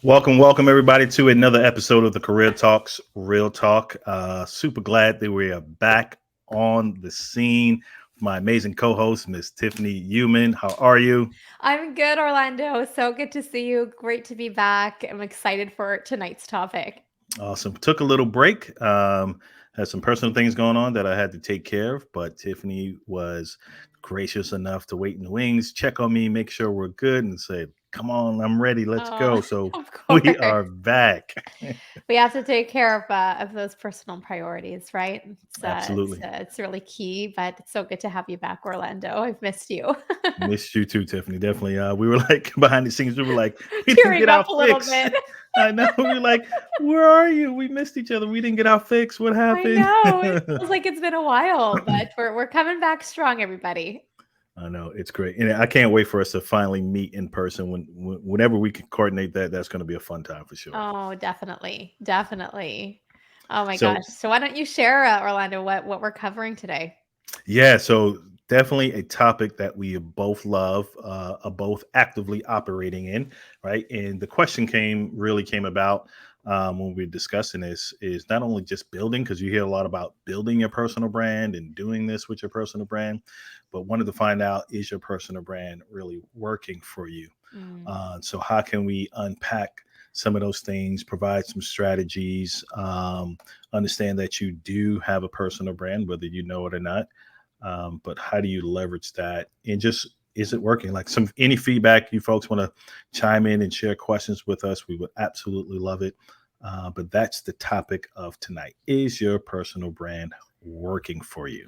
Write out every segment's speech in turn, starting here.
Welcome everybody to another episode of the Career Talks Real Talk. Super glad that we are back on the scene. My amazing co-host, Miss Tiffany Human. How are you? I'm good, Orlando. So good to see you. Great to be back. I'm excited for tonight's topic. Awesome. Took a little break. Had some personal things going on that I had to take care of, but Tiffany was gracious enough to wait in the wings, check on me, make sure we're good, and say, "Come on, I'm ready. Let's Oh, go." So of we course. are back. We have to take care of those personal priorities, right? Absolutely. It's really key, but it's so good to have you back, Orlando. I've missed you. Missed you too, Tiffany. Definitely. We were like behind the scenes. We were like, we didn't Tearing get up our a little fix. bit. I know. We were like, where are you? We missed each other. We didn't get our fix. What I happened? know. It feels like it's been a while, but we're coming back strong, everybody. I know it's great, and I can't wait for us to finally meet in person. Whenever we can coordinate that, that's going to be a fun time for sure. Oh, definitely. Definitely. Oh my So gosh. So why don't you share, Orlando, what we're covering today? yeah, so definitely a topic that we both love, are both actively operating in, right? And the question came about when we are discussing this is not only just building, because you hear a lot about building your personal brand and doing this with your personal brand, but wanted to find out, is your personal brand really working for you? Mm. So how can we unpack some of those things, provide some strategies, understand that you do have a personal brand, whether you know it or not, but how do you leverage that, and just, is it working? Like, some any feedback you folks want to chime in and share questions with us, we would absolutely love it. But that's the topic of tonight: is your personal brand working for you?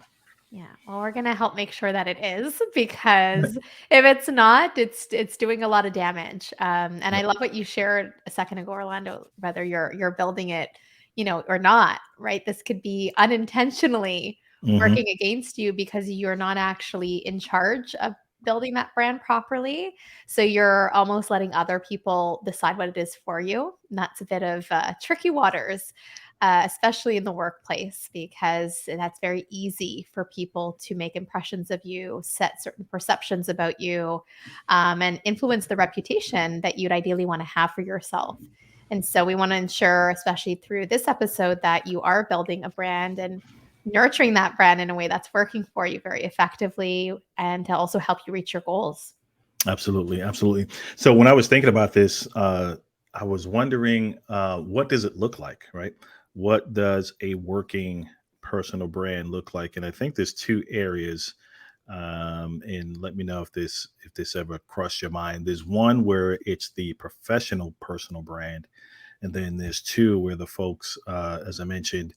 Yeah, well, we're gonna help make sure that it is because if it's not, it's doing a lot of damage. And I Yep. love what you shared a second ago, Orlando. Whether you're building it, or not, right? This could be unintentionally Hmm. working against you because you're not actually in charge of building that brand properly. So you're almost letting other people decide what it is for you. And that's a bit of tricky waters, especially in the workplace, because that's very easy for people to make impressions of you, set certain perceptions about you, and influence the reputation that you'd ideally want to have for yourself. And so we want to ensure, especially through this episode, that you are building a brand and nurturing that brand in a way that's working for you very effectively and to also help you reach your goals. Absolutely, absolutely. So when I was thinking about this, I was wondering, what does it look like, right? What does a working personal brand look like? And I think there's two areas. And let me know if this ever crossed your mind. There's one where it's the professional personal brand, and then there's two where the folks, as I mentioned,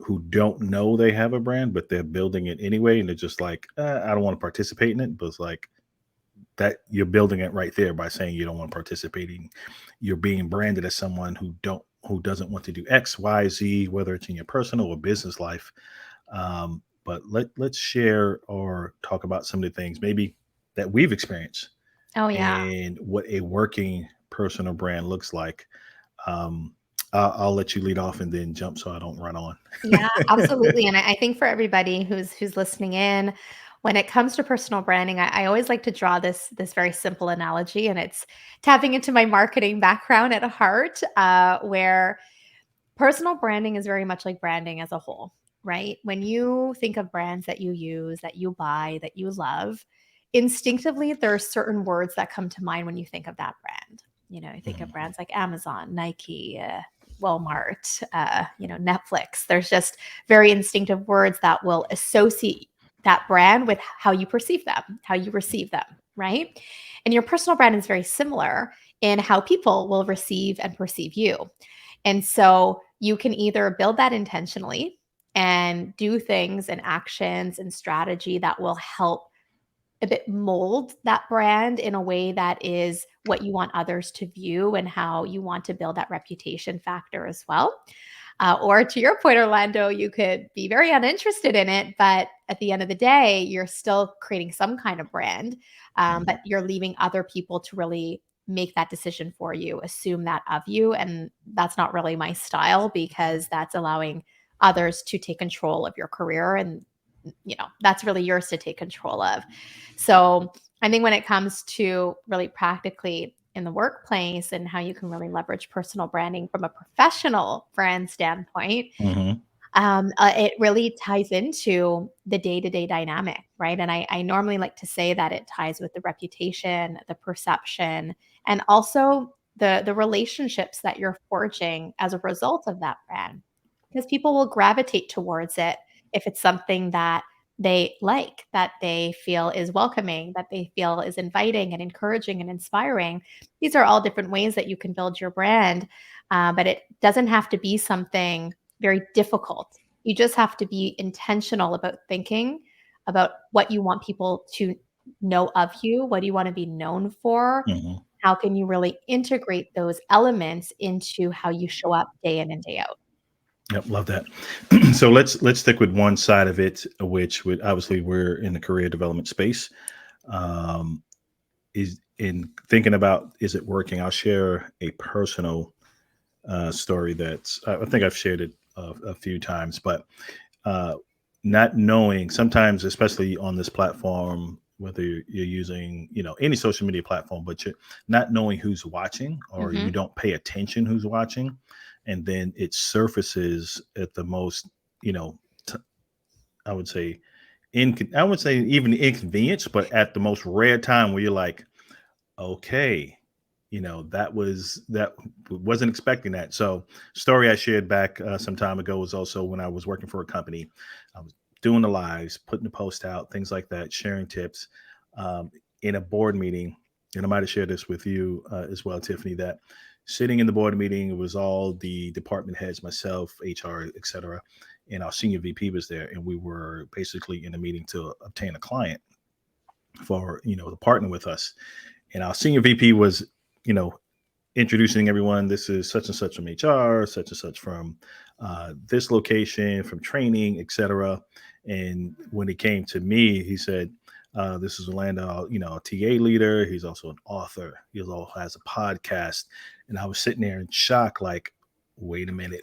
who don't know they have a brand, but they're building it anyway, and they're just like, I don't want to participate in it, but it's like, that you're building it right there by saying you don't want participating. You're being branded as someone who doesn't want to do X, Y, Z, whether it's in your personal or business life. But let's share or talk about some of the things maybe that we've experienced Oh, yeah. and what a working personal brand looks like. I'll let you lead off and then jump so I don't run on. Yeah, absolutely. And I think for everybody who's listening in, when it comes to personal branding, I always like to draw this very simple analogy, and it's tapping into my marketing background at heart, where personal branding is very much like branding as a whole, right? When you think of brands that you use, that you buy, that you love, instinctively there are certain words that come to mind when you think of that brand. You think of Mhm. brands like Amazon, Nike, Walmart, Netflix. There's just very instinctive words that will associate that brand with how you perceive them, how you receive them, right? And your personal brand is very similar in how people will receive and perceive you. And so you can either build that intentionally and do things and actions and strategy that will help a bit mold that brand in a way that is what you want others to view and how you want to build that reputation factor as well. Or to your point, Orlando, you could be very uninterested in it, but at the end of the day, you're still creating some kind of brand, but Mhm. you're leaving other people to really make that decision for you, assume that of you. And that's not really my style because that's allowing others to take control of your career. And, that's really yours to take control of. So I think when it comes to really practically in the workplace and how you can really leverage personal branding from a professional brand standpoint, Hmm. it really ties into the day-to-day dynamic, right? And I normally like to say that it ties with the reputation, the perception, and also the relationships that you're forging as a result of that brand. Because people will gravitate towards it if it's something that they like, that they feel is welcoming, that they feel is inviting and encouraging and inspiring. These are all different ways that you can build your brand, but it doesn't have to be something very difficult. You just have to be intentional about thinking about what you want people to know of you. What do you want to be known for? Hmm. How can you really integrate those elements into how you show up day in and day out? Yep, love that. So let's stick with one side of it, which would obviously we're in the career development space. Um, is in thinking about is it working? I'll share a personal story that's I think I've shared it a few times, but uh, not knowing sometimes, especially on this platform, whether you're using any social media platform, but you're not knowing who's watching or you Mhm. don't pay attention who's watching, and then it surfaces at the most you know t- I would say I would say even inconvenience, but at the most rare time where you're like, okay, that wasn't expecting that. So story I shared back some time ago was also when I was working for a company. I was doing the lives, putting the post out, things like that, sharing tips um, in a board meeting. And I might have shared this with you as well, Tiffany, that sitting in the board meeting, it was all the department heads, myself, HR, etc., and our senior VP was there, and we were basically in a meeting to obtain a client for to partner with us. And our senior VP was, you know, introducing everyone. This is such and such from HR, such and such from this location, from training, etc. And when it came to me, he said, "This is Orlando, a TA leader. He's also an author. He also has a podcast." And I was sitting there in shock, like, "Wait a minute,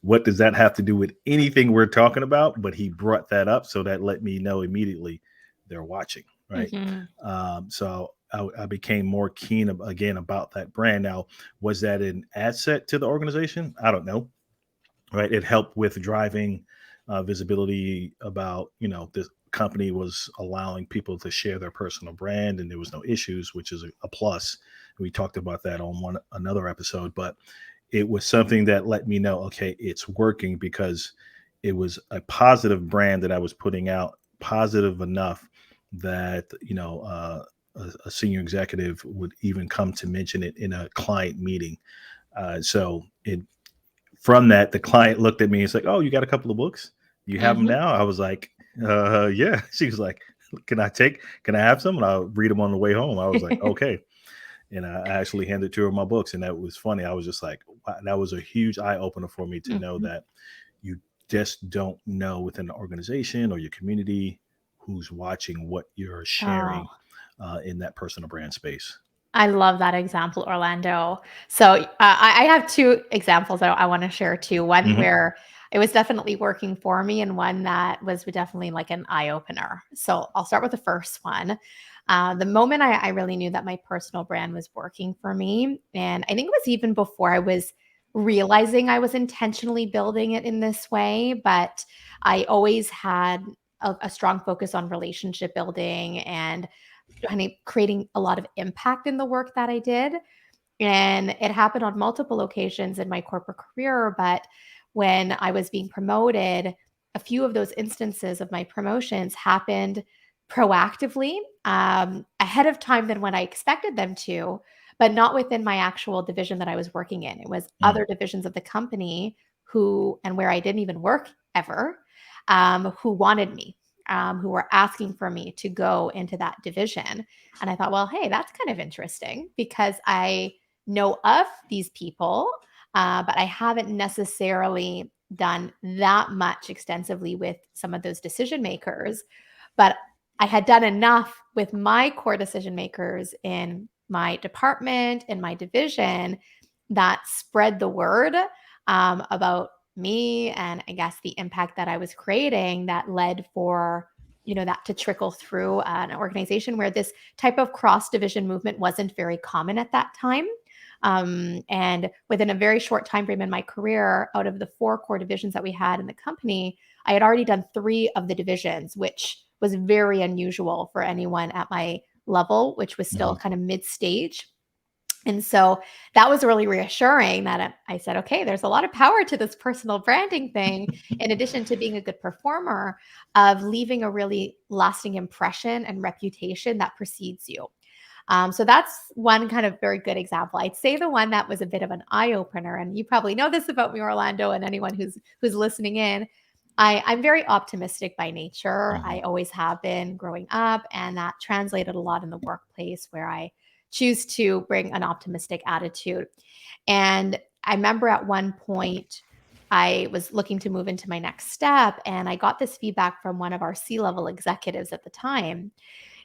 what does that have to do with anything we're talking about?" But he brought that up, so that let me know immediately they're watching, right? Mhm. So I became more keen again about that brand. Now, was that an asset to the organization? I don't know. Right? It helped with driving visibility about this company was allowing people to share their personal brand, and there was no issues, which is a plus. We talked about that on one another episode, but it was something that let me know, okay, it's working because it was a positive brand that I was putting out, positive enough that a senior executive would even come to mention it in a client meeting. So it from that, the client looked at me and said, "Oh, you got a couple of books? You have them Mhm. now?" I was like, yeah." She was like, can I have some? And I'll read them on the way home. I was like, okay. And I actually handed to her my books. And that was funny. I was just like, wow, that was a huge eye opener for me to know Mhm. that you just don't know within the organization or your community who's watching what you're Oh, sharing in that personal brand space. I love that example, Orlando. So I have two examples that I want to share too. One Hmm. where it was definitely working for me, and one that was definitely like an eye opener. So I'll start with the first one. The moment I really knew that my personal brand was working for me, and I think it was even before I was realizing I was intentionally building it in this way, but I always had a strong focus on relationship building and kind of creating a lot of impact in the work that I did. And it happened on multiple occasions in my corporate career. But when I was being promoted, a few of those instances of my promotions happened proactively, ahead of time than when I expected them to, but not within my actual division that I was working in. It was Mm. other divisions of the company who, and where I didn't even work ever, who wanted me, who were asking for me to go into that division. And I thought, well, hey, that's kind of interesting because I know of these people, but I haven't necessarily done that much extensively with some of those decision makers. But I had done enough with my core decision makers in my department, in my division, that spread the word about me and I guess the impact that I was creating that led for that to trickle through an organization where this type of cross division movement wasn't very common at that time. And within a very short time frame in my career, out of the 4 core divisions that we had in the company, I had already done 3 of the divisions, which was very unusual for anyone at my level, which was still Mhm. kind of mid stage. And so that was really reassuring that I said, okay, there's a lot of power to this personal branding thing, in addition to being a good performer, of leaving a really lasting impression and reputation that precedes you. So that's one kind of very good example. I'd say the one that was a bit of an eye opener, and you probably know this about me, Orlando, and anyone who's listening in. I'm very optimistic by nature. I Mhm. always have been growing up, and that translated a lot in the workplace where I choose to bring an optimistic attitude. And I remember at one point, I was looking to move into my next step, and I got this feedback from one of our C-level executives at the time.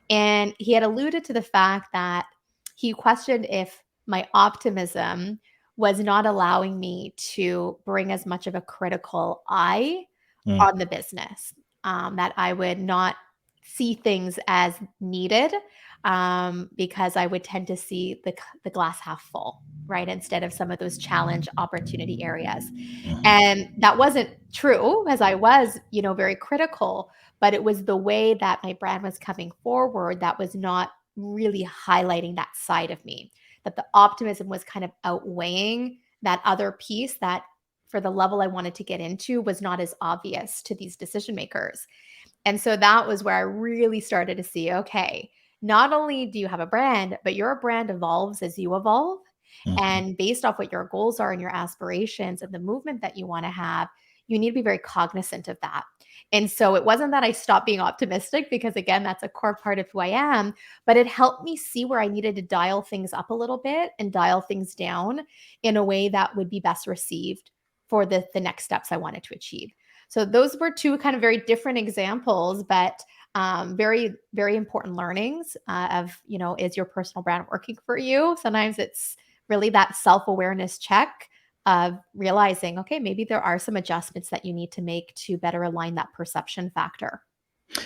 And he had alluded to the fact that he questioned if my optimism was not allowing me to bring as much of a critical eye Mm. on the business, that I would not see things as needed, because I would tend to see the glass half full, right? Instead of some of those challenge opportunity areas. Mhm. And that wasn't true, as I was, very critical, but it was the way that my brand was coming forward that was not really highlighting that side of me, that the optimism was kind of outweighing that other piece that, for the level I wanted to get into, was not as obvious to these decision makers. And so that was where I really started to see, okay, not only do you have a brand, but your brand evolves as you evolve. Mhm. And based off what your goals are and your aspirations and the movement that you want to have, you need to be very cognizant of that. And so it wasn't that I stopped being optimistic, because again, that's a core part of who I am, but it helped me see where I needed to dial things up a little bit and dial things down in a way that would be best received for the next steps I wanted to achieve. So those were 2 kind of very different examples, but very, very important learnings of, is your personal brand working for you? Sometimes it's really that self-awareness check of realizing, okay, maybe there are some adjustments that you need to make to better align that perception factor.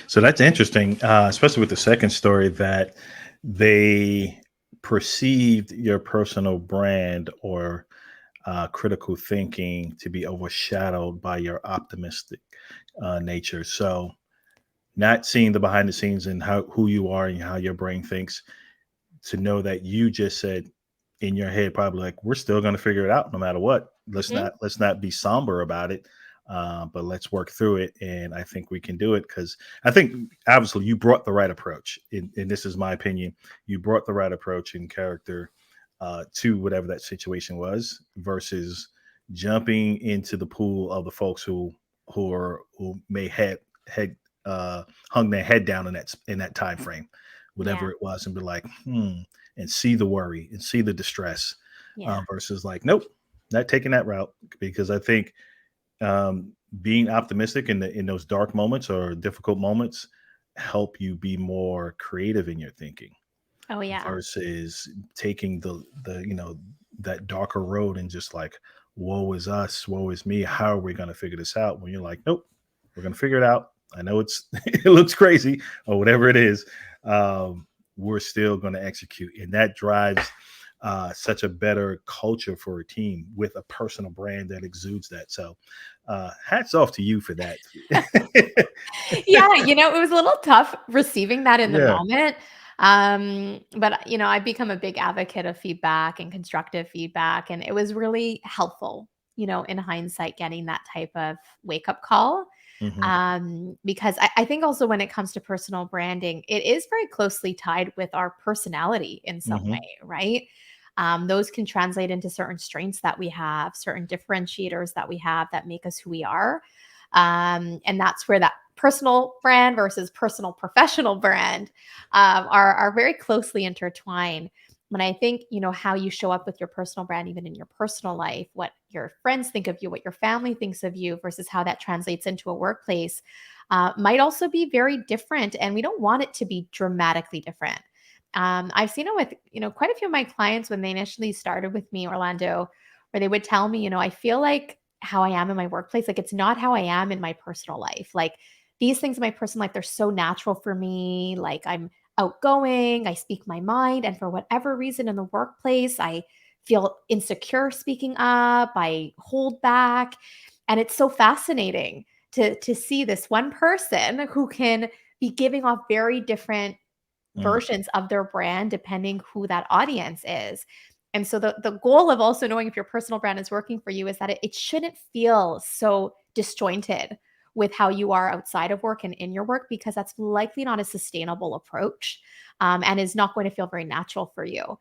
So that's interesting, especially with the second story that they perceived your personal brand or critical thinking to be overshadowed by your optimistic nature. So, not seeing the behind the scenes and how who you are and how your brain thinks, to know that you just said in your head probably like, we're still going to figure it out no matter what. Mhm. Let's not be somber about it, but let's work through it, and I think we can do it. Because I think obviously you brought the right approach, and this is my opinion. You brought the right approach and character to whatever that situation was, versus jumping into the pool of the folks who may had hung their head down in that time frame, Yeah. whatever it was, and be like, and see the worry and see the distress, Yeah. versus like, nope, not taking that route. Because I think um, being optimistic in those dark moments or difficult moments help you be more creative in your thinking, Oh, yeah. versus taking the that darker road and just like, woe is us, woe is me, how are we going to figure this out, when you're like, nope, we're going to figure it out. I know it's it looks crazy or whatever it is, we're still going to execute, and that drives such a better culture for a team with a personal brand that exudes that. So hats off to you for that. Yeah, it was a little tough receiving that in the Yeah. moment. But I've become a big advocate of feedback and constructive feedback, and it was really helpful, in hindsight, getting that type of wake up call. Hmm. Because I think also when it comes to personal branding, it is very closely tied with our personality in some Hmm. way, right? Those can translate into certain strengths that we have, certain differentiators that we have that make us who we are. And that's where that personal brand versus personal professional brand are very closely intertwined. When I think, how you show up with your personal brand, even in your personal life, what your friends think of you, what your family thinks of you, versus how that translates into a workplace, might also be very different. And we don't want it to be dramatically different. I've seen it with, quite a few of my clients when they initially started with me, Orlando, where they would tell me, I feel like how I am in my workplace, like it's not how I am in my personal life. Like these things in my personal life, they're so natural for me. Like I'm outgoing, I speak my mind. And for whatever reason in the workplace, I feel insecure speaking up, I hold back. And it's so fascinating to see this one person who can be giving off very different Mm. versions of their brand depending who that audience is. And so the goal of also knowing if your personal brand is working for you is that it shouldn't feel so disjointed with how you are outside of work and in your work, because that's likely not a sustainable approach, and is not going to feel very natural for you.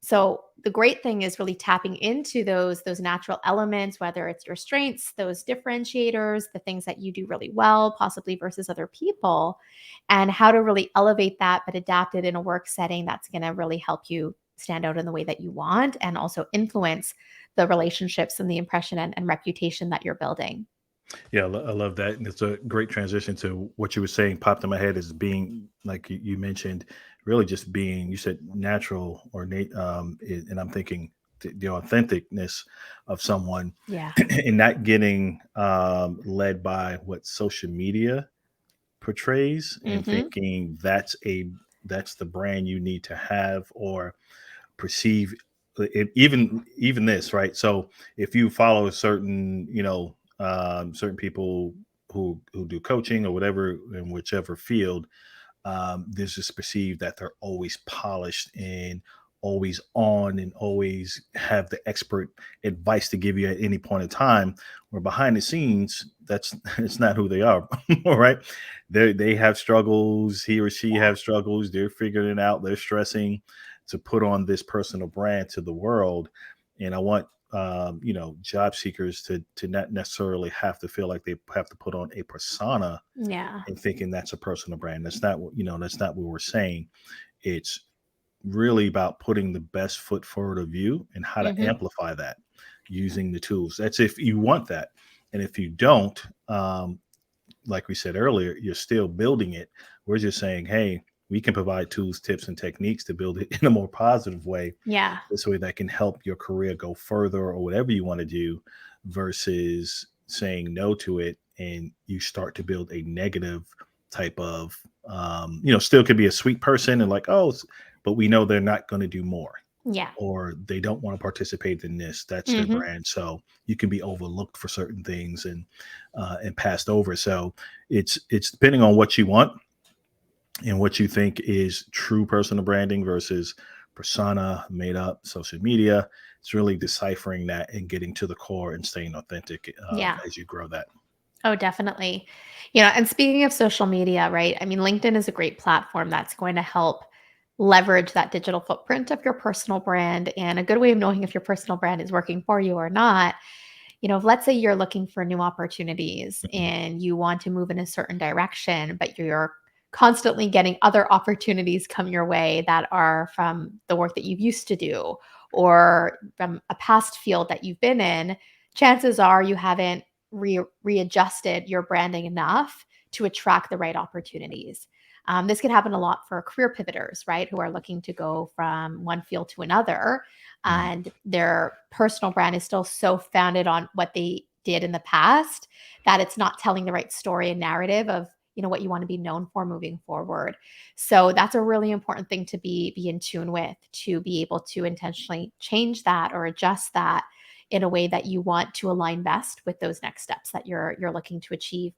So the great thing is really tapping into those natural elements, whether it's your strengths, those differentiators, the things that you do really well, possibly versus other people, and how to really elevate that, but adapt it in a work setting that's going to really help you stand out in the way that you want and also influence the relationships and the impression and reputation that you're building. Yeah, I love that. And it's a great transition to what you were saying. Popped in my head is being, like you mentioned, really just being, you said natural or and I'm thinking the authenticness of someone Yeah. and not getting led by what social media portrays and Hmm. thinking that's the brand you need to have or perceive even this, right? So if you follow a certain, certain people who do coaching or whatever in whichever field, there's just perceived that they're always polished and always on and always have the expert advice to give you at any point in time, where behind the scenes that's it's not who they are. All right, they have struggles, he or she Yeah. have struggles, they're figuring it out, they're stressing to put on this personal brand to the world. And I want job seekers to not necessarily have to feel like they have to put on a persona Yeah. and thinking that's a personal brand. That's not what that's not what we're saying. It's really about putting the best foot forward of you and how to Hmm. amplify that using the tools. That's if you want that. And if you don't, like we said earlier, you're still building it. We're just saying, hey, we can provide tools, tips, and techniques to build it in a more positive way. Yeah. This way that can help your career go further or whatever you want to do versus saying no to it and you start to build a negative type of still could be a sweet person and like, oh, but we know they're not going to do more Yeah. or they don't want to participate in this. That's their Hmm. brand. So you can be overlooked for certain things and passed over. So it's depending on what you want and what you think is true personal branding versus persona made up social media. It's really deciphering that and getting to the core and staying authentic Yeah. as you grow that. Oh, definitely. And speaking of social media, right? I mean, LinkedIn is a great platform that's going to help leverage that digital footprint of your personal brand. And a good way of knowing if your personal brand is working for you or not, if let's say you're looking for new opportunities Mhm. and you want to move in a certain direction, but you're constantly getting other opportunities come your way that are from the work that you used to do or from a past field that you've been in, chances are you haven't readjusted your branding enough to attract the right opportunities. This can happen a lot for career pivoters, right, who are looking to go from one field to another, Mm. and their personal brand is still so founded on what they did in the past that it's not telling the right story and narrative of what you want to be known for moving forward. So that's a really important thing to be in tune with, to be able to intentionally change that or adjust that in a way that you want to align best with those next steps that you're looking to achieve.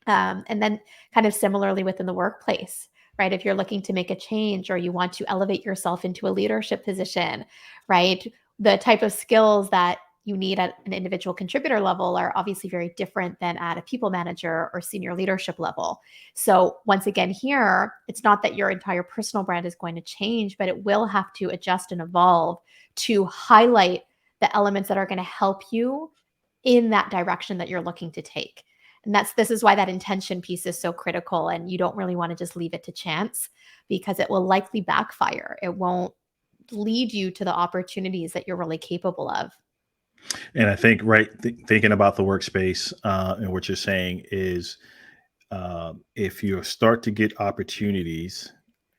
And then kind of similarly within the workplace, right? If you're looking to make a change or you want to elevate yourself into a leadership position, right? The type of skills that you need at an individual contributor level are obviously very different than at a people manager or senior leadership level. So, once again, here, it's not that your entire personal brand is going to change, but it will have to adjust and evolve to highlight the elements that are going to help you in that direction that you're looking to take. And this is why that intention piece is so critical. And you don't really want to just leave it to chance, because it will likely backfire. It won't lead you to the opportunities that you're really capable of. And I think, right, thinking about the workspace and what you're saying is if you start to get opportunities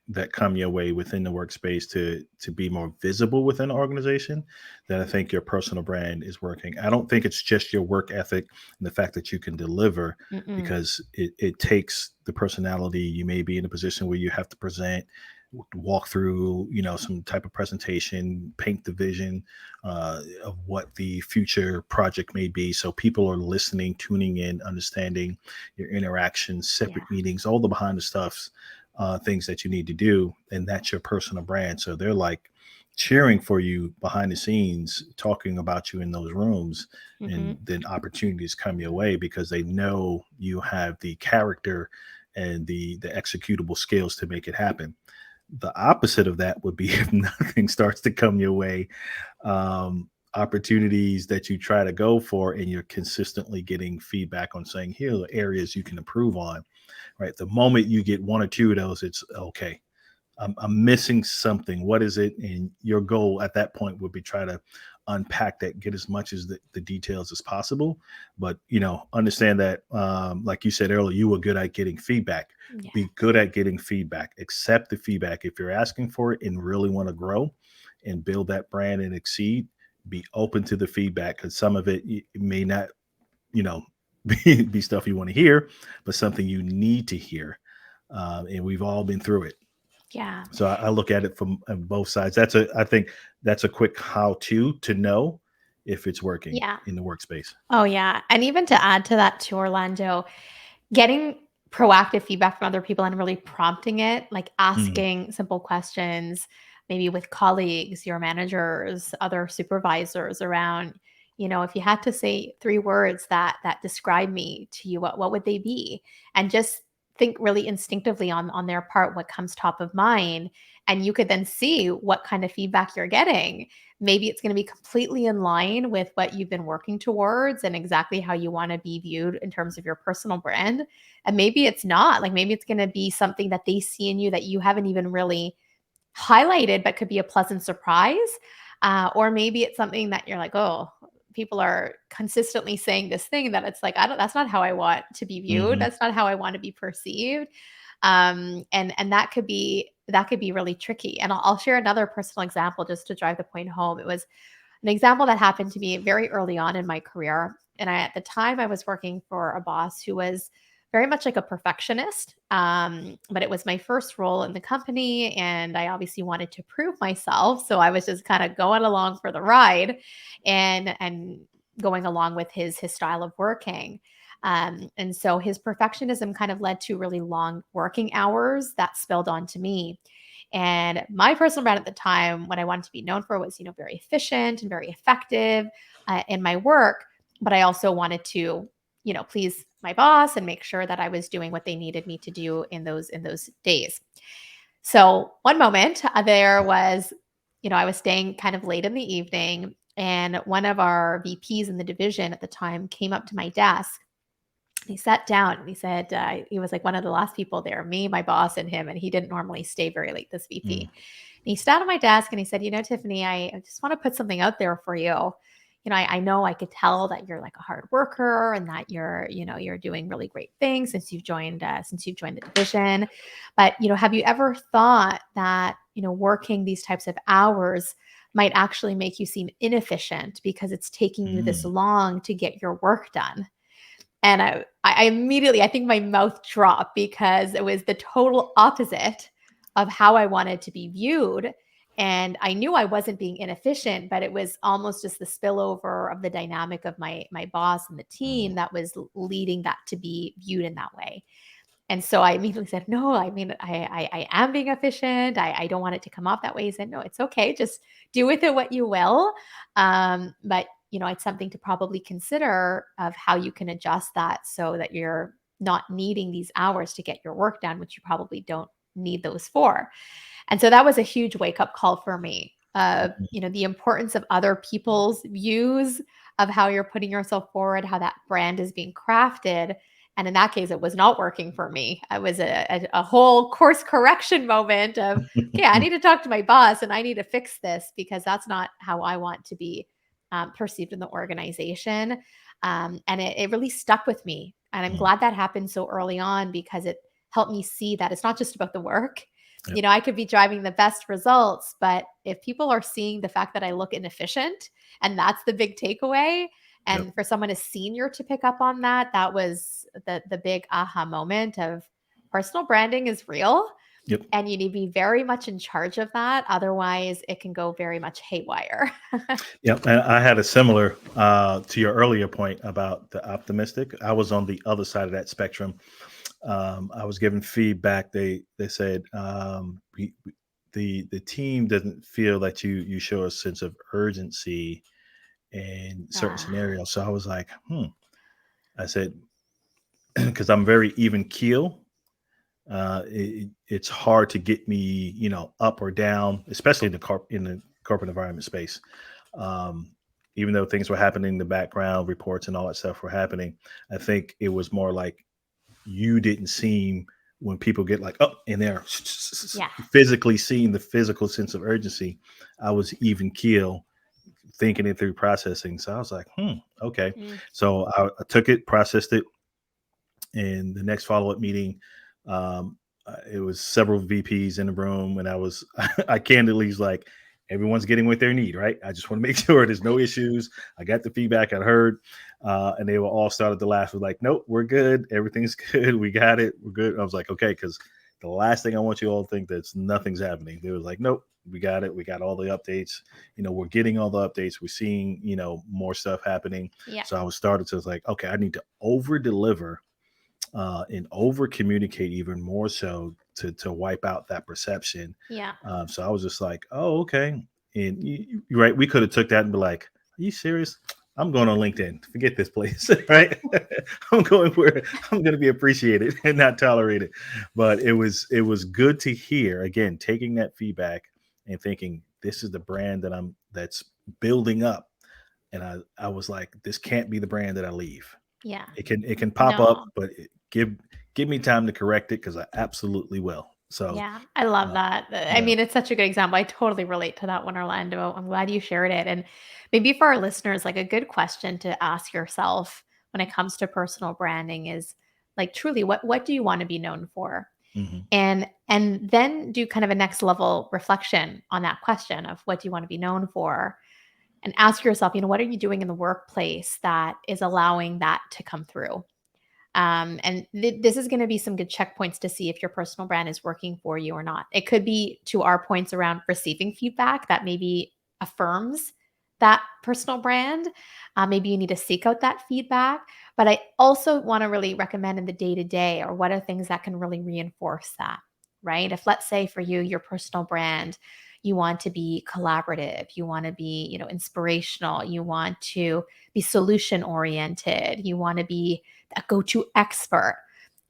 that come your way within the workspace to be more visible within the organization, then I think your personal brand is working. I don't think it's just your work ethic and the fact that you can deliver, Mm-mm. because it takes the personality. You may be in a position where you have to present, walk through, some type of presentation, paint the vision of what the future project may be. So people are listening, tuning in, understanding your interactions, Yeah. separate meetings, all the behind the stuff, things that you need to do. And that's your personal brand. So they're like cheering for you behind the scenes, talking about you in those rooms. Hmm. And then opportunities come your way because they know you have the character and the executable skills to make it happen. The opposite of that would be if nothing starts to come your way, opportunities that you try to go for and you're consistently getting feedback on saying here are areas you can improve on, right? The moment you get one or two of those, it's okay. I'm missing something. What is it? And your goal at that point would be try to unpack that, get as much as the details as possible. But understand that, like you said earlier, you were good at getting feedback. Yeah. Be good at getting feedback. Accept the feedback. If you're asking for it and really want to grow and build that brand and exceed, be open to the feedback, because some of it may not, you know, be stuff you want to hear, but something you need to hear. And we've all been through it. Yeah. So I look at it from both sides. I think that's a quick how to know if it's working Yeah. in the workspace. Oh, yeah. And even to add to that too, Orlando, getting proactive feedback from other people and really prompting it, like Mhm. asking simple questions, maybe with colleagues, your managers, other supervisors around, if you had to say three words that describe me to you, what would they be? And just think really instinctively on their part what comes top of mind. And you could then see what kind of feedback you're getting. Maybe it's going to be completely in line with what you've been working towards and exactly how you want to be viewed in terms of your personal brand. And maybe it's not. Like maybe it's going to be something that they see in you that you haven't even really highlighted, but could be a pleasant surprise. Or maybe it's something that you're like, oh, people are consistently saying this thing that it's like, I don't, that's not how I want to be viewed. Mhm. That's not how I want to be perceived. And that could be really tricky. And I'll share another personal example just to drive the point home. It was an example that happened to me very early on in my career. And at the time, I was working for a boss who was very much like a perfectionist. But it was my first role in the company, and I obviously wanted to prove myself. So I was just kind of going along for the ride, and going along with his style of working. And so his perfectionism kind of led to really long working hours that spilled onto me. And my personal brand at the time, what I wanted to be known for was, very efficient and very effective in my work. But I also wanted to, please my boss and make sure that I was doing what they needed me to do in those days. So one moment there was, I was staying kind of late in the evening, and one of our VPs in the division at the time came up to my desk. He sat down and he said, he was like one of the last people there, me, my boss, and him. And he didn't normally stay very late, this VP. Mm. And he sat at my desk and he said, Tiffany, I just want to put something out there for you. I know I could tell that you're like a hard worker and that you're doing really great things since you've joined the division. But, have you ever thought that, working these types of hours might actually make you seem inefficient because it's taking you this Mm. long to get your work done? And I immediately, I think my mouth dropped because it was the total opposite of how I wanted to be viewed. And I knew I wasn't being inefficient, but it was almost just the spillover of the dynamic of my boss and the team that was leading that to be viewed in that way. And so I immediately said, no, I mean, I am being efficient. I don't want it to come off that way. He said, no, it's okay. Just do with it what you will. But it's something to probably consider of how you can adjust that so that you're not needing these hours to get your work done, which you probably don't need those for. And so that was a huge wake up call for me. The importance of other people's views of how you're putting yourself forward, how that brand is being crafted. And in that case, it was not working for me. It was a whole course correction moment of, okay, I need to talk to my boss and I need to fix this because that's not how I want to be perceived in the organization. And it really stuck with me. And I'm Mm. glad that happened so early on because it helped me see that it's not just about the work. Yep. I could be driving the best results, but if people are seeing the fact that I look inefficient, and that's the big takeaway, Yep. and for someone as senior to pick up on that, that was the big aha moment of personal branding is real, Yep. and you need to be very much in charge of that. Otherwise, it can go very much haywire. Yep. And I had a similar to your earlier point about the optimistic. I was on the other side of that spectrum. I was given feedback. They said the team doesn't feel that you show a sense of urgency in certain Ah, scenarios. So I was like, I said, because I'm very even keel. It's hard to get me, up or down, especially in the corporate environment space. Um, Even though things were happening in the background, reports and all that stuff were happening, I think it was more like you didn't seem when people get like up in there yeah. physically seeing the physical sense of urgency. I was even keel thinking it through, processing. So I was like, okay. Mm, So I took it, processed it, and the next follow-up meeting, it was several VPs in the room, and I candidly was like, everyone's getting what they need, right? I just want to make sure there's no issues. I got the feedback I heard, and they were all started to laugh. Was like, nope, we're good, everything's good, we got it, we're good. I was like, okay, because the last thing I want you all to think that's nothing's happening. They was like, nope, we got it, we got all the updates. We're getting all the updates. We're seeing, more stuff happening. yeah. So I was started to like, okay, I need to over deliver and over communicate even more so to wipe out that perception. Yeah. So I was just like, oh, okay. And you're right. We could have took that and be like, are you serious? I'm going on LinkedIn. Forget this place, right? I'm going where I'm going to be appreciated and not tolerated. But it was good to hear, again, taking that feedback and thinking this is the brand that's building up. And I was like, this can't be the brand that I leave. Yeah. It can pop up, No. but give me time to correct it because I absolutely will. So Yeah, I love uh, that. I yeah. mean, it's such a good example. I totally relate to that one, Orlando. I'm glad you shared it. And maybe for our listeners, like a good question to ask yourself when it comes to personal branding is like truly what do you want to be known for? Hmm. And then do kind of a next level reflection on that question of what do you want to be known for? And ask yourself, what are you doing in the workplace that is allowing that to come through? And this is going to be some good checkpoints to see if your personal brand is working for you or not. It could be to our points around receiving feedback that maybe affirms that personal brand. Maybe you need to seek out that feedback. But I also want to really recommend in the day to day, or what are things that can really reinforce that, right? If let's say for you, your personal brand, you want to be collaborative, you want to be, inspirational, you want to be solution oriented, you want to be a go-to expert,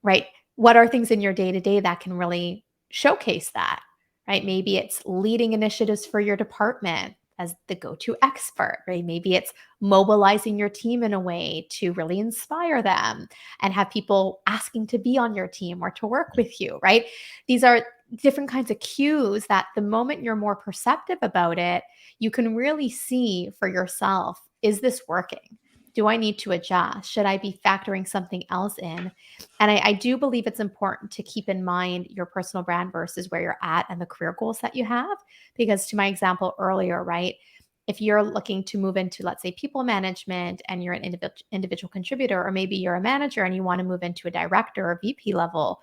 right? What are things in your day-to-day that can really showcase that, right? Maybe it's leading initiatives for your department as the go-to expert, right? Maybe it's mobilizing your team in a way to really inspire them and have people asking to be on your team or to work with you, right? These are different kinds of cues that the moment you're more perceptive about it, you can really see for yourself, is this working? Do I need to adjust? Should I be factoring something else in? And I do believe it's important to keep in mind your personal brand versus where you're at and the career goals that you have. Because to my example earlier, right? If you're looking to move into, let's say, people management and you're an individual contributor, or maybe you're a manager and you want to move into a director or VP level,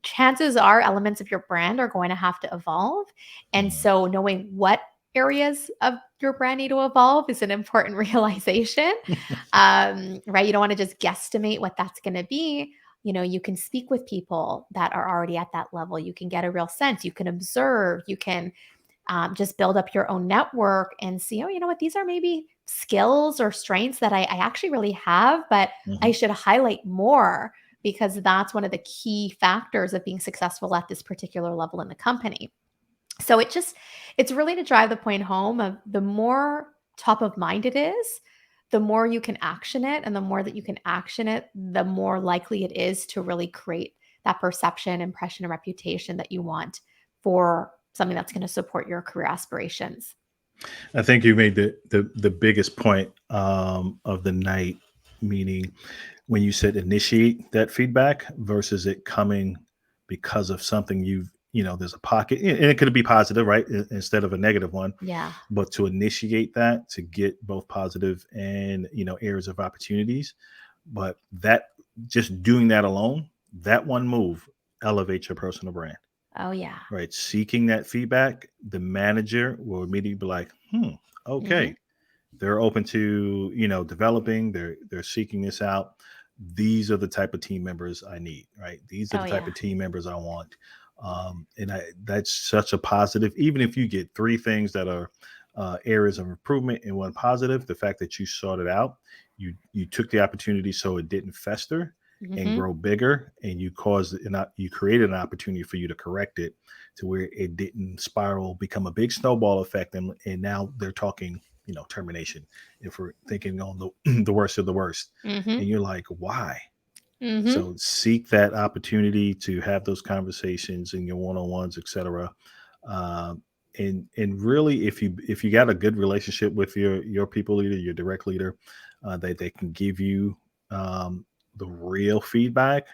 chances are elements of your brand are going to have to evolve. And Hmm. so knowing what areas of your brand need to evolve is an important realization. Right? You don't want to just guesstimate what that's going to be. You can speak with people that are already at that level. You can get a real sense. You can observe. You can just build up your own network and see, oh, you know what? These are maybe skills or strengths that I actually really have, but I Hmm. should highlight more because that's one of the key factors of being successful at this particular level in the company. So it's really to drive the point home of the more top of mind it is, the more you can action it. And the more that you can action it, the more likely it is to really create that perception, impression, and reputation that you want for something that's going to support your career aspirations. I think you made the biggest point of the night, meaning when you said initiate that feedback versus it coming because of something there's a pocket, and it could be positive, right, instead of a negative one, Yeah. but to initiate that, to get both positive and areas of opportunities. But that, just doing that alone, that one move elevates your personal brand, Oh, yeah. right? Seeking that feedback, the manager will immediately be like, Hmm. okay, they're open to developing, they're seeking this out. These are the type of team members I need, right? These are Oh, the type yeah. of team members I want. And that's such a positive. Even if you get three things that are areas of improvement and one positive, the fact that you sought it out, you took the opportunity so it didn't fester and Hmm. grow bigger, and you created an opportunity for you to correct it to where it didn't spiral, become a big snowball effect, and now they're talking termination, if we're thinking on the the worst of the worst. Hmm. And you're like, why? Hmm. So seek that opportunity to have those conversations in your one-on-ones, etc. um, and really, if you got a good relationship with your people leader, your direct leader, they can give you the real feedback.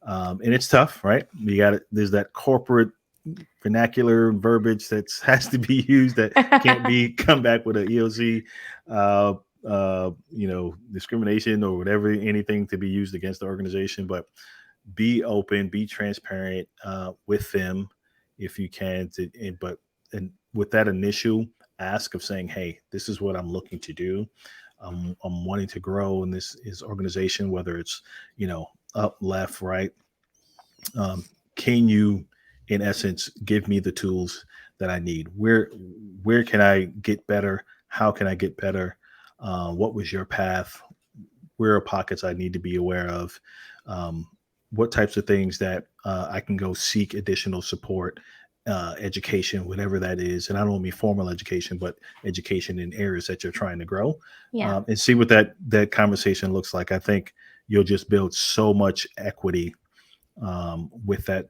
And it's tough, right? There's that corporate vernacular verbiage that has to be used that can't be come back with an EOC, uh, discrimination or whatever, anything to be used against the organization. But be open, be transparent with them if you can. And with that initial ask of saying, "Hey, this is what I'm looking to do. I'm wanting to grow in this is organization, whether it's up, left, right. Um, can you, in essence, give me the tools that I need? Where can I get better? How can I get better? What was your path? Where are pockets I need to be aware of? Um, what types of things that I can go seek additional support, education, whatever that is. And I don't mean formal education, but education in areas that you're trying to grow, Yeah. and see what that conversation looks like. I think you'll just build so much equity with that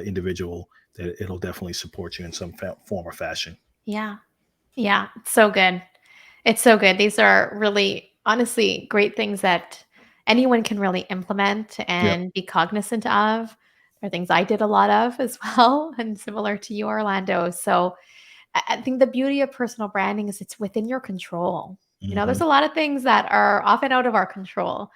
individual, that it'll definitely support you in some form or fashion. Yeah. Yeah. It's so good. It's so good. These are really, honestly, great things that anyone can really implement Yep. and be cognizant of. They're things I did a lot of as well, and similar to you, Orlando. So I think the beauty of personal branding is it's within your control. There's Hmm. a lot of things that are often out of our control.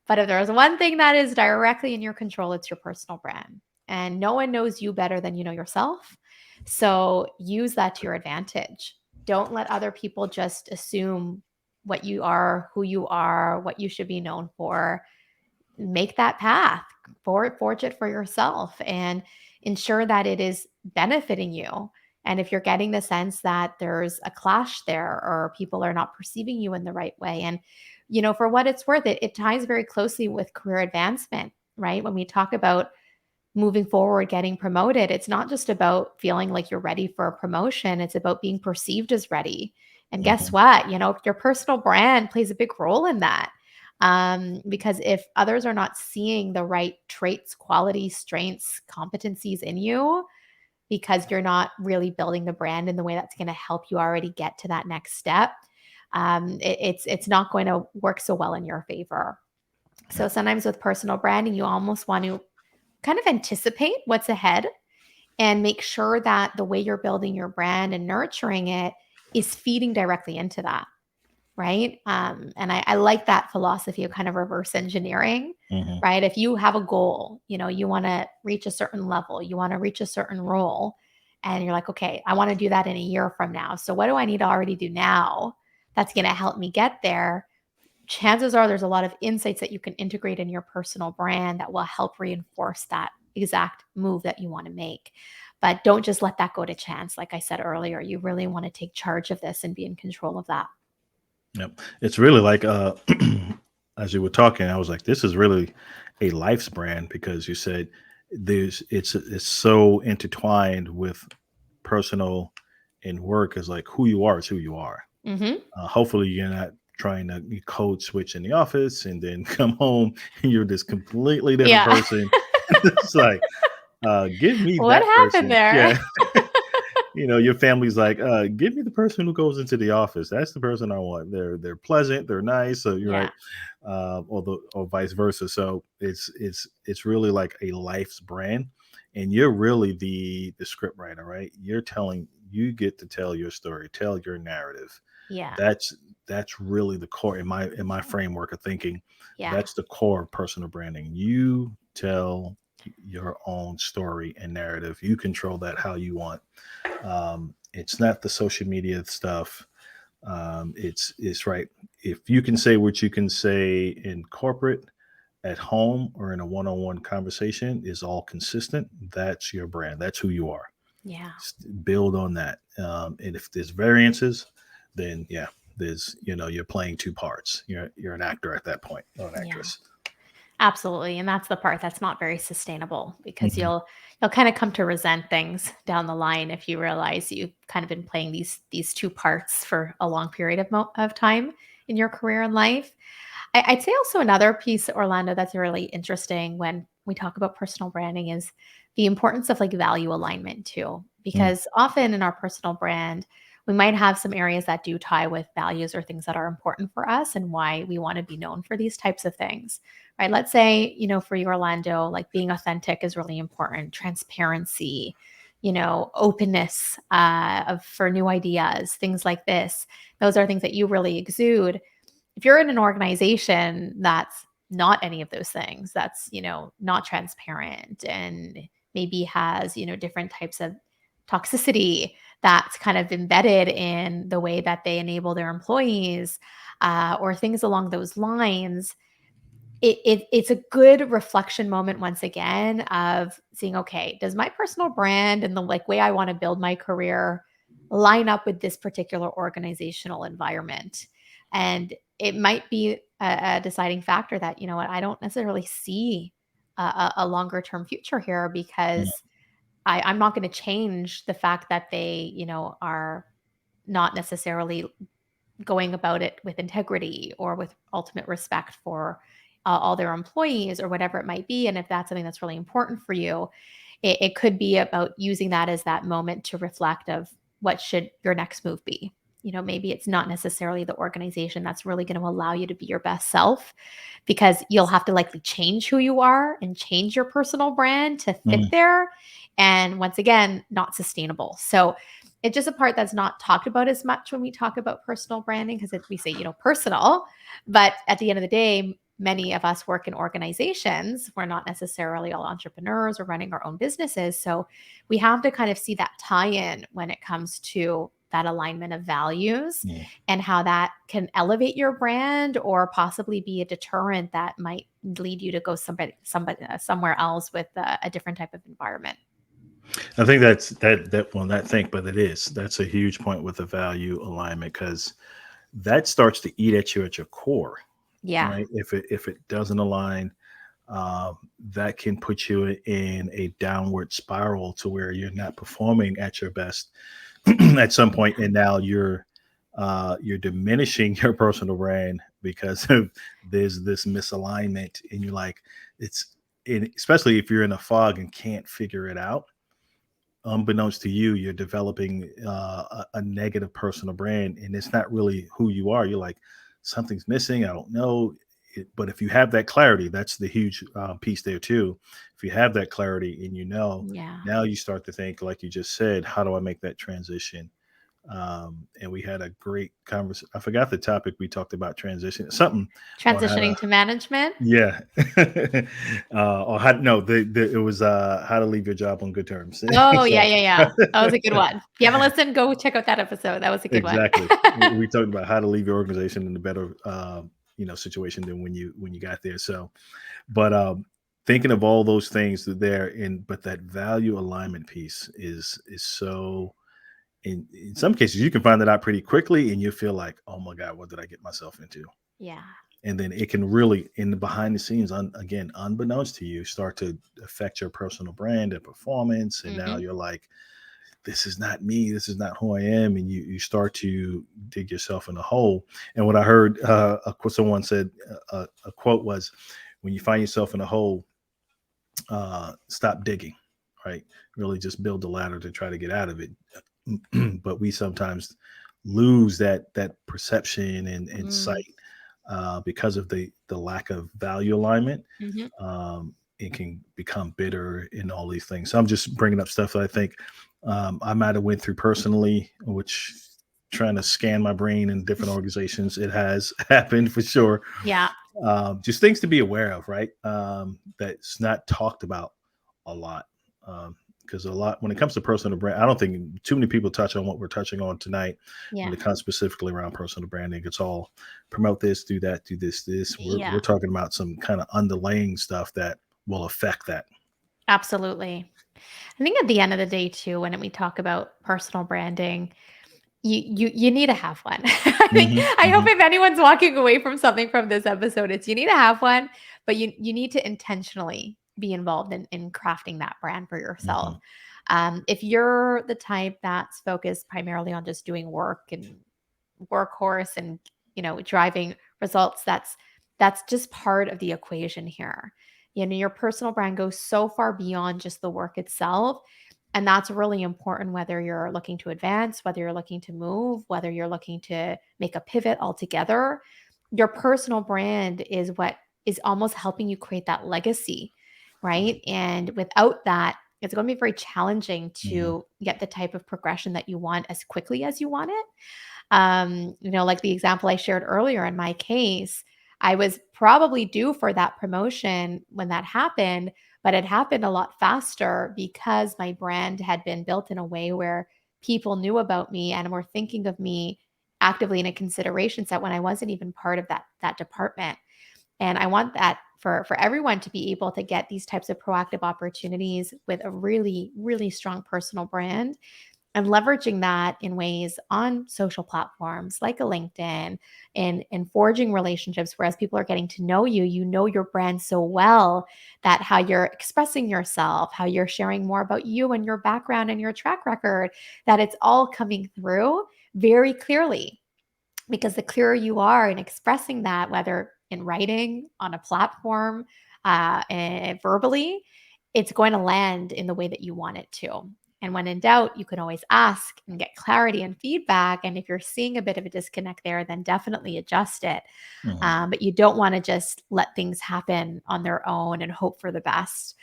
But if there's one thing that is directly in your control, it's your personal brand. And no one knows you better than you know yourself. So use that to your advantage. Don't let other people just assume what you are, who you are, what you should be known for. Make that path, forge it for yourself, and ensure that it is benefiting you. And if you're getting the sense that there's a clash there or people are not perceiving you in the right way, and for what it's worth, it ties very closely with career advancement, right? When we talk about moving forward, getting promoted, it's not just about feeling like you're ready for a promotion, it's about being perceived as ready. And guess Hmm. what? Your personal brand plays a big role in that. Because if others are not seeing the right traits, qualities, strengths, competencies in you, because you're not really building the brand in the way that's going to help you already get to that next step, it's not going to work so well in your favor. So Yep. sometimes with personal branding, you almost want to kind of anticipate what's ahead and make sure that the way you're building your brand and nurturing it is feeding directly into that. Right. And I like that philosophy of kind of reverse engineering, Hmm. right? If you have a goal, you want to reach a certain level, you want to reach a certain role, and you're like, okay, I want to do that in a year from now. So what do I need to already do now that's going to help me get there? Chances are there's a lot of insights that you can integrate in your personal brand that will help reinforce that exact move that you want to make. But don't just let that go to chance. Like I said earlier, you really want to take charge of this and be in control of that. Yep. It's really like as you were talking, I was like, this is really a life's brand, because you said it's so intertwined with personal and work. Is like, who you are is who you are. Hmm. Hopefully you're not trying to code switch in the office and then come home and you're this completely different Yeah. person. It's like, give me What that happened person. there? Yeah. Your family's like, give me the person who goes into the office. That's the person I want. They're pleasant, they're nice. So you're Yeah. right. Or vice versa. So it's really like a life's brand. and you're really the script writer, right? You get to tell your story, tell your narrative. Yeah. That's that's really the core in my framework of thinking. Yeah. That's the core of personal branding. You tell your own story and narrative. You control that how you want. It's not the social media stuff. It's right. If you can say what you can say in corporate, at home, or in a one-on-one conversation is all consistent, that's your brand. That's who you are. Yeah. Build on that. And if there's variances, then yeah, you're playing two parts. You're an actor at that point, or an Yeah. actress. Absolutely. And that's the part that's not very sustainable because Mhm. you'll kind of come to resent things down the line if you realize you've kind of been playing these two parts for a long period of time in your career and life. I'd say also another piece, Orlando, that's really interesting when we talk about personal branding is the importance of like value alignment too. Mm, Because often in our personal brand, we might have some areas that do tie with values or things that are important for us and why we want to be known for these types of things, right? Let's say, for you, Orlando, like being authentic is really important, transparency, openness for new ideas, things like this. Those are things that you really exude. If you're in an organization that's not any of those things, that's, not transparent and maybe has, different types of toxicity that's kind of embedded in the way that they enable their employees, or things along those lines, it's a good reflection moment once again of seeing, okay, does my personal brand and the like way I want to build my career line up with this particular organizational environment? And it might be a deciding factor that, what, I don't necessarily see a longer term future here mm, because I'm not going to change the fact that they, are not necessarily going about it with integrity or with ultimate respect for all their employees or whatever it might be. And if that's something that's really important for you, it could be about using that as that moment to reflect of what should your next move be. Maybe it's not necessarily the organization that's really going to allow you to be your best self because you'll have to likely change who you are and change your personal brand to fit mm. there. And once again, not sustainable. So it's just a part that's not talked about as much when we talk about personal branding because we say, personal. But at the end of the day, many of us work in organizations. We're not necessarily all entrepreneurs or running our own businesses. So we have to kind of see that tie in when it comes to that alignment of values Yeah. and how that can elevate your brand or possibly be a deterrent that might lead you to go somewhere else with a different type of environment. I think that well, not think, but that's a huge point with the value alignment because that starts to eat at you at your core, Yeah. right? If it doesn't align, that can put you in a downward spiral to where you're not performing at your best at some point, and now you're diminishing your personal brand because of there's this misalignment, and you're like, it's especially if you're in a fog and can't figure it out. Unbeknownst to you, you're developing a negative personal brand, and it's not really who you are. You're like, something's missing. I don't know. But if you have that clarity, that's the huge piece there too. If you have that clarity and Yeah. now you start to think, like you just said, how do I make that transition? And we had a great conversation. I forgot the topic we talked about, transition, something on how to, Transitioning to management. yeah. Or how no, it was how to leave your job on good terms. Oh, yeah, So yeah, yeah. That was a good one. If you haven't listened, go check out that episode. That was a good one. exactly. We talked about how to leave your organization in a better situation than when you got there. So but thinking of all those things that there in but that value alignment piece is so in some cases you can find that out pretty quickly and you feel like, oh my God, what did I get myself into? Yeah. And then it can really in the behind the scenes again unbeknownst to you start to affect your personal brand and performance, and now Mhm. you're like, this is not me, this is not who I am, and you start to dig yourself in a hole. And what I heard someone said, a quote was, when you find yourself in a hole, stop digging, right? Really just build a ladder to try to get out of it. But we sometimes lose that perception and Mm, sight because of the lack of value alignment. mhm. it can become bitter and all these things. So I'm just bringing up stuff that I think I might have went through personally, which trying to scan my brain in different organizations, it has happened for sure. Yeah. Just things to be aware of, right? That's not talked about a lot. Because a lot, when it comes to personal brand, I don't think too many people touch on what we're touching on tonight. When Yeah. it comes specifically around personal branding, it's all promote this, do that, do this. We're Yeah. talking about some kind of underlying stuff that will affect that. Absolutely. I think at the end of the day too, when we talk about personal branding, you need to have one. Hmm. I hope Hmm. if anyone's walking away from something from this episode, it's you need to have one, but you need to intentionally be involved in crafting that brand for yourself. Hmm. If you're the type that's focused primarily on just doing work and workhorse and driving results, that's just part of the equation here. Your personal brand goes so far beyond just the work itself, and that's really important, whether you're looking to advance, whether you're looking to move, whether you're looking to make a pivot altogether. Your personal brand is what is almost helping you create that legacy, right? And without that, it's going to be very challenging Hmm. to get the type of progression that you want as quickly as you want it. Like the example I shared earlier in my case, I was probably due for that promotion when that happened, but it happened a lot faster because my brand had been built in a way where people knew about me and were thinking of me actively in a consideration set when I wasn't even part of that department. And I want that for everyone to be able to get these types of proactive opportunities with a really, really strong personal brand and leveraging that in ways on social platforms like a LinkedIn and forging relationships. Whereas people are getting to know you, you know your brand so well that how you're expressing yourself, how you're sharing more about you and your background and your track record, that it's all coming through very clearly. Because the clearer you are in expressing that, whether in writing, on a platform, and verbally, it's going to land in the way that you want it to. And when in doubt, you can always ask and get clarity and feedback. And if you're seeing a bit of a disconnect there, then definitely adjust it. Hmm. But you don't want to just let things happen on their own and hope for the best,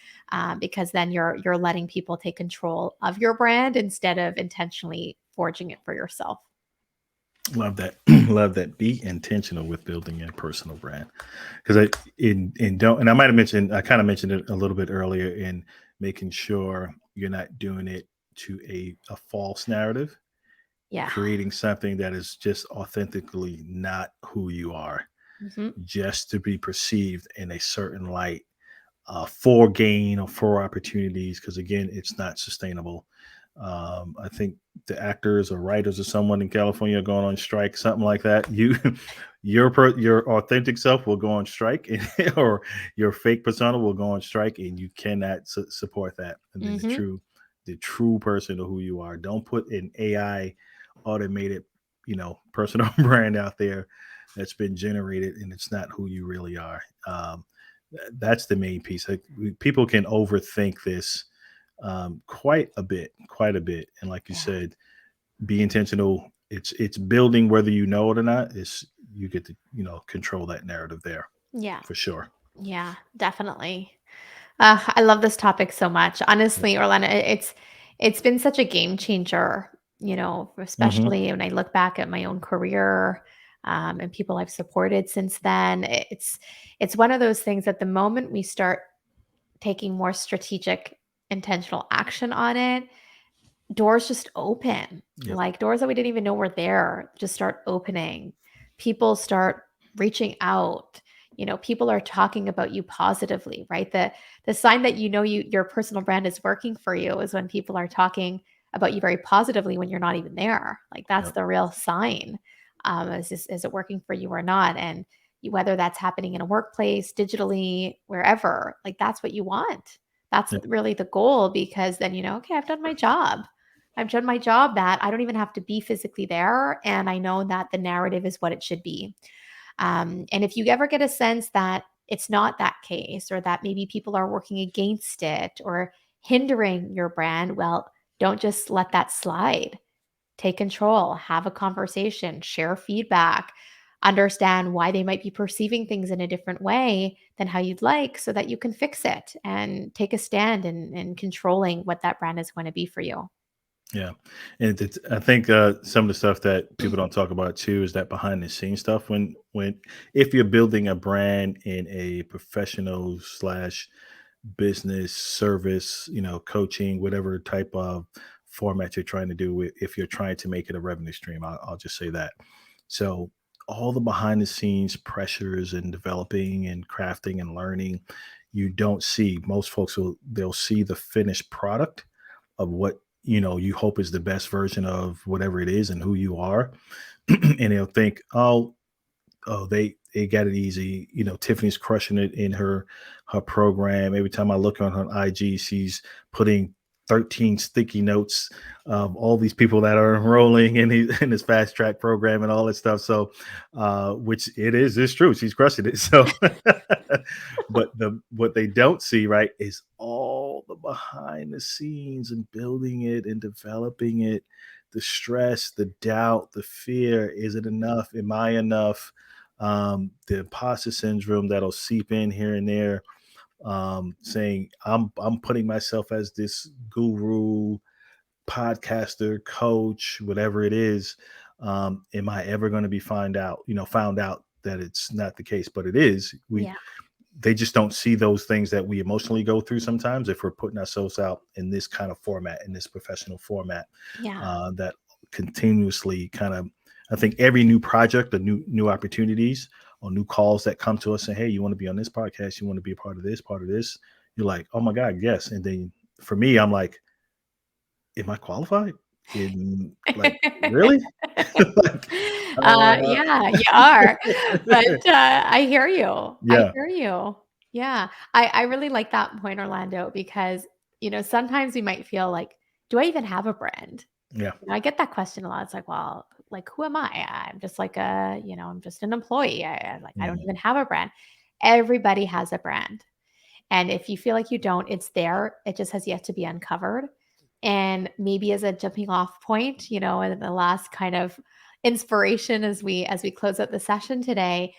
because then you're letting people take control of your brand instead of intentionally forging it for yourself. Love that. Love that. Be intentional with building a personal brand. Because in don't, and I might have mentioned, I kind of mentioned it a little bit earlier in making sure you're not doing it to a false narrative, Yeah. creating something that is just authentically not who you are, Mhm. just to be perceived in a certain light, for gain or for opportunities. Because again, it's not sustainable. I think the actors or writers or someone in California are going on strike, something like that. Your authentic self will go on strike, or your fake persona will go on strike, and you cannot support that. And then Mhm. the true person of who you are. Don't put an AI automated, personal brand out there that's been generated and it's not who you really are. That's the main piece. Like, people can overthink this quite a bit. And like you Yeah. said, be intentional. It's building whether you know it or not. It's you get to control that narrative there Yeah. for sure. Yeah, definitely. I love this topic so much. Honestly, Orlando, it's been such a game changer, Hmm. especially when I look back at my own career, and people I've supported since then. It's one of those things that the moment we start taking more strategic, intentional action on it, doors just open. Yep. Like doors that we didn't even know were there just start opening. People start reaching out. People are talking about you positively, right? The sign that your personal brand is working for you is when people are talking about you very positively when you're not even there. Like that's Yep. the real sign. Is it working for you or not? And whether that's happening in a workplace, digitally, wherever, like that's what you want. That's Yep. really the goal, because then okay, I've done my job. I've done my job, that I don't even have to be physically there. And I know that the narrative is what it should be. And if you ever get a sense that it's not that case, or that maybe people are working against it or hindering your brand, well, don't just let that slide. Take control, have a conversation, share feedback. understand why they might be perceiving things in a different way than how you'd like, so that you can fix it and take a stand in controlling what that brand is going to be for you. Yeah, and I think some of the stuff that people don't talk about too is that behind the scenes stuff. When if you're building a brand in a professional slash business service, coaching, whatever type of format you're trying to do with, if you're trying to make it a revenue stream, I'll just say that. So all the behind the scenes pressures and developing and crafting and learning, you don't see. Most folks they'll see the finished product of what you hope is the best version of whatever it is and who you are. And they'll think, oh, they got it easy. Tiffany's crushing it in her program. Every time I look on her IG, she's putting 13 sticky notes of all these people that are enrolling in this fast track program and all that stuff. So, which it's true. She's crushing it. So, but what they don't see, right, is all the behind the scenes and building it and developing it, the stress, the doubt, the fear. Is it enough? Am I enough? The imposter syndrome that'll seep in here and there, saying I'm putting myself as this guru, podcaster, coach, whatever it is. Am I ever going to be found out that it's not the case? But it is. Yeah. They just don't see those things that we emotionally go through sometimes if we're putting ourselves out in this kind of format, in this professional format. Yeah. That continuously kind of, I think every new project, the new opportunities or new calls that come to us saying, hey, you want to be on this podcast? You want to be a part of this? You're like, oh my God, yes. And then for me, I'm like, am I qualified? Like, really? Like, Yeah, you are. But I hear you. I yeah, hear you. Yeah. I really like that point, Orlando, because, sometimes we might feel like, do I even have a brand? yeah, I get that question a lot. It's like, well, like, who am I? I'm just like I'm just an employee. I don't mhm, even have a brand. Everybody has a brand. And if you feel like you don't, it's there. It just has yet to be uncovered. And maybe as a jumping off point, and the last kind of inspiration as we close out the session today,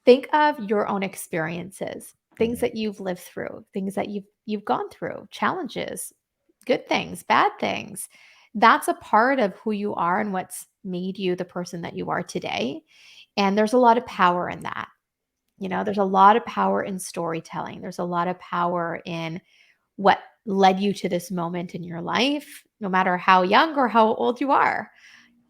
think of your own experiences, things mhm, that you've lived through, things that you've gone through, challenges, good things, bad things. That's a part of who you are and what's made you the person that you are today. And there's a lot of power in that. There's a lot of power in storytelling. There's a lot of power in what led you to this moment in your life, no matter how young or how old you are.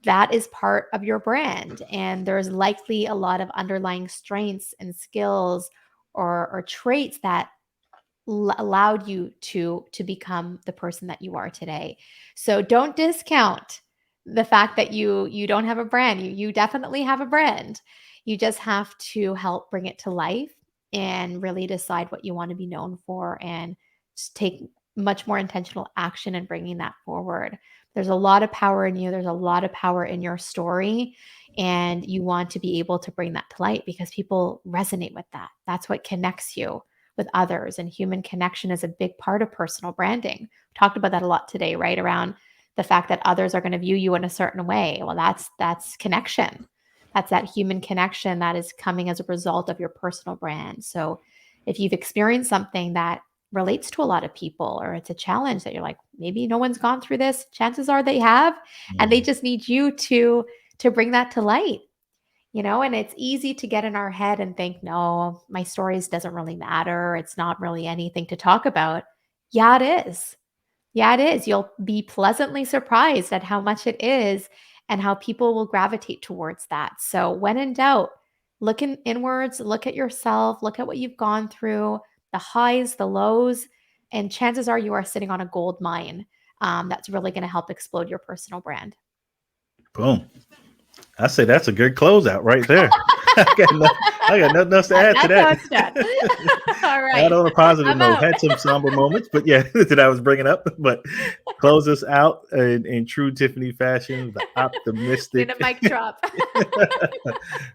That is part of your brand. And there's likely a lot of underlying strengths and skills or traits that allowed you to become the person that you are today. So don't discount the fact that you don't have a brand. You definitely have a brand. You just have to help bring it to life and really decide what you want to be known for, and just take much more intentional action in bringing that forward. There's a lot of power in you. There's a lot of power in your story, and you want to be able to bring that to light because people resonate with that. That's what connects you with others, and human connection is a big part of personal branding. We talked about that a lot today, right? Around the fact that others are going to view you in a certain way. Well, that's connection. That's that human connection that is coming as a result of your personal brand. So if you've experienced something that relates to a lot of people, or it's a challenge that you're like, maybe no one's gone through this, chances are they have, and they mhm. just need you to bring that to light. And it's easy to get in our head and think, no, my stories doesn't really matter. It's not really anything to talk about. Yeah, it is. Yeah, it is. You'll be pleasantly surprised at how much it is and how people will gravitate towards that. So, when in doubt, look inwards, look at yourself, look at what you've gone through, the highs, the lows, and chances are you are sitting on a gold mine, that's really going to help explode your personal brand. Boom. I say that's a good closeout right there. I got nothing else to add to That's how that. it's done. All Not right. on a positive I'm note. out. Had some somber moments, but yeah, that I was bringing up. But close us out in true Tiffany fashion, the Need a optimistic, mic drop.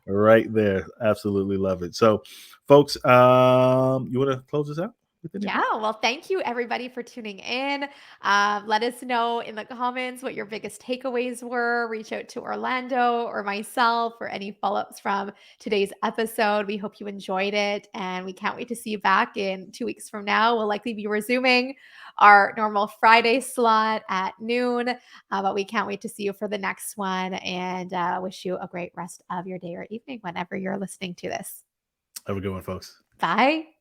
right there. Absolutely love it. So, folks, you want to close us out? with anything? Yeah, well, thank you everybody for tuning in. Let us know in the comments what your biggest takeaways were. Reach out to Orlando or myself for any follow ups from today's episode. We hope you enjoyed it, and we can't wait to see you back in 2 weeks from now. We'll likely be resuming our normal Friday slot at noon, but we can't wait to see you for the next one, and wish you a great rest of your day or evening whenever you're listening to this. Have a good one, folks. Bye.